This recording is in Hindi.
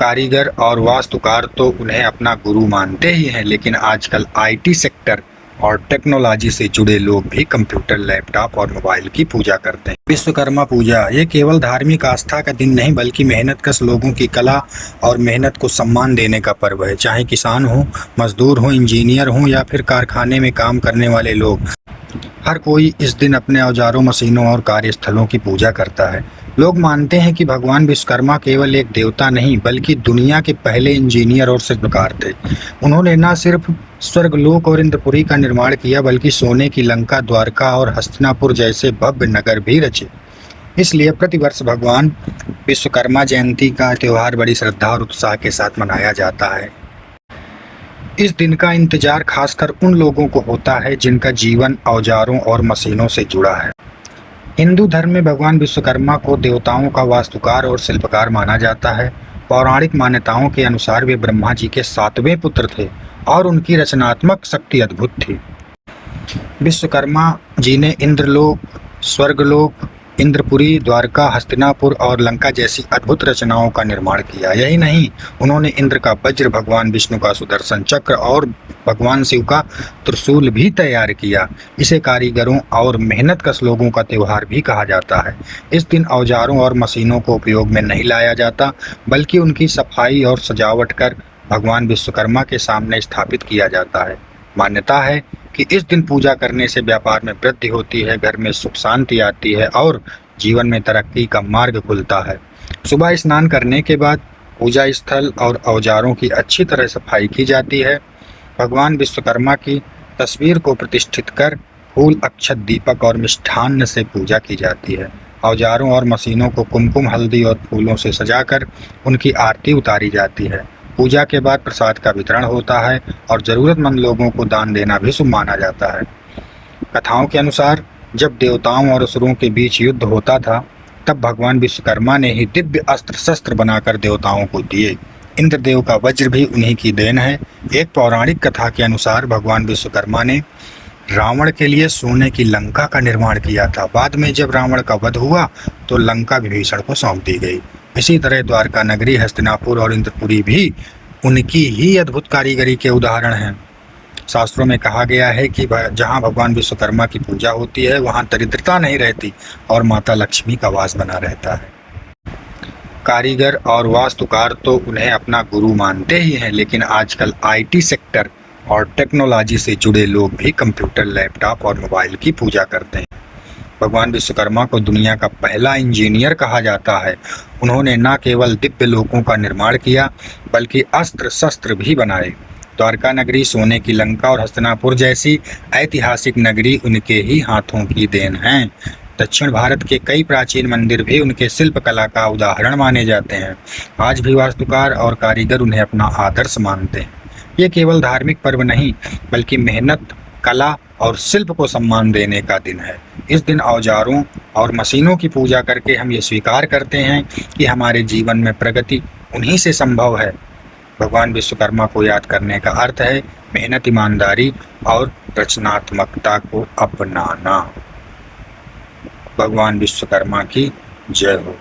कारीगर और वास्तुकार तो उन्हें अपना गुरु मानते ही हैं, लेकिन आजकल आईटी सेक्टर और टेक्नोलॉजी से जुड़े लोग भी कंप्यूटर, लैपटॉप और मोबाइल की पूजा करते हैं। विश्वकर्मा पूजा ये केवल धार्मिक आस्था का दिन नहीं, बल्कि मेहनतकश लोगों की कला और मेहनत को सम्मान देने का पर्व है। चाहे किसान हो, मजदूर हो, इंजीनियर हो या फिर कारखाने में काम करने वाले लोग, हर कोई इस दिन अपने औजारों, मशीनों और कार्यस्थलों की पूजा करता है। लोग मानते हैं कि भगवान विश्वकर्मा केवल एक देवता नहीं, बल्कि दुनिया के पहले इंजीनियर और शिल्पकार थे। उन्होंने न सिर्फ स्वर्गलोक और इंद्रपुरी का निर्माण किया, बल्कि सोने की लंका, द्वारका और हस्तिनापुर जैसे भव्य नगर भी रचे। इसलिए प्रतिवर्ष भगवान विश्वकर्मा जयंती का त्यौहार बड़ी श्रद्धा और उत्साह के साथ मनाया जाता है। इस दिन का इंतजार खासकर उन लोगों को होता है जिनका जीवन औजारों और मशीनों से जुड़ा है। हिंदू धर्म में भगवान विश्वकर्मा को देवताओं का वास्तुकार और शिल्पकार माना जाता है। पौराणिक मान्यताओं के अनुसार वे ब्रह्मा जी के 7वें पुत्र थे और उनकी रचनात्मक शक्ति अद्भुत थी। विश्वकर्मा जी ने इंद्रलोक, स्वर्गलोक, इंद्रपुरी, द्वारका, हस्तिनापुर और लंका जैसी अद्भुत रचनाओं का निर्माण किया। यही नहीं, उन्होंने इंद्र का वज्र, भगवान विष्णु का सुदर्शन चक्र और भगवान शिव का त्रिशूल भी तैयार किया। इसे कारीगरों और मेहनतकश लोगों का त्यौहार भी कहा जाता है। इस दिन औजारों और मशीनों को उपयोग में नहीं लाया जाता, बल्कि उनकी सफाई और सजावट कर भगवान विश्वकर्मा के सामने स्थापित किया जाता है। मान्यता है कि इस दिन पूजा करने से व्यापार में वृद्धि होती है, घर में सुख शांति आती है और जीवन में तरक्की का मार्ग खुलता है। सुबह स्नान करने के बाद पूजा स्थल और औजारों की अच्छी तरह सफाई की जाती है। भगवान विश्वकर्मा की तस्वीर को प्रतिष्ठित कर फूल, अक्षत, दीपक और मिष्ठान्न से पूजा की जाती है। औजारों और मशीनों को कुमकुम, हल्दी और फूलों से सजाकर उनकी आरती उतारी जाती है। पूजा के बाद प्रसाद का वितरण होता है और जरूरतमंद लोगों को दान देना भी शुभ माना जाता है। कथाओं के अनुसार जब देवताओं और असुरों के बीच युद्ध होता था, तब भगवान विश्वकर्मा ने ही दिव्य अस्त्र शस्त्र बनाकर देवताओं को दिए। इंद्रदेव का वज्र भी उन्हीं की देन है। एक पौराणिक कथा के अनुसार भगवान विश्वकर्मा ने रावण के लिए सोने की लंका का निर्माण किया था। बाद में जब रावण का वध हुआ तो लंका विभीषण को सौंप दी गई। इसी तरह द्वारका नगरी, हस्तिनापुर और इंद्रपुरी भी उनकी ही अद्भुत कारीगरी के उदाहरण हैं। शास्त्रों में कहा गया है कि जहां भगवान विश्वकर्मा की पूजा होती है, वहां दरिद्रता नहीं रहती और माता लक्ष्मी का वास बना रहता है। कारीगर और वास्तुकार तो उन्हें अपना गुरु मानते ही हैं, लेकिन आजकल आईटी सेक्टर और टेक्नोलॉजी से जुड़े लोग भी कंप्यूटर, लैपटॉप और मोबाइल की पूजा करते हैं। भगवान विश्वकर्मा को दुनिया का पहला इंजीनियर कहा जाता है। उन्होंने न केवल दिव्य लोकों का निर्माण किया, बल्कि अस्त्र शस्त्र भी बनाए। द्वारका नगरी, सोने की लंका और हस्तिनापुर जैसी ऐतिहासिक नगरी उनके ही हाथों की देन हैं। दक्षिण भारत के कई प्राचीन मंदिर भी उनके शिल्पकला का उदाहरण माने जाते हैं। आज भी वास्तुकार और कारीगर उन्हें अपना आदर्श मानते हैं। ये केवल धार्मिक पर्व नहीं, बल्कि मेहनत, कला और शिल्प को सम्मान देने का दिन है। इस दिन औजारों और मशीनों की पूजा करके हम ये स्वीकार करते हैं कि हमारे जीवन में प्रगति उन्हीं से संभव है। भगवान विश्वकर्मा को याद करने का अर्थ है मेहनत, ईमानदारी और रचनात्मकता को अपनाना। भगवान विश्वकर्मा की जय हो।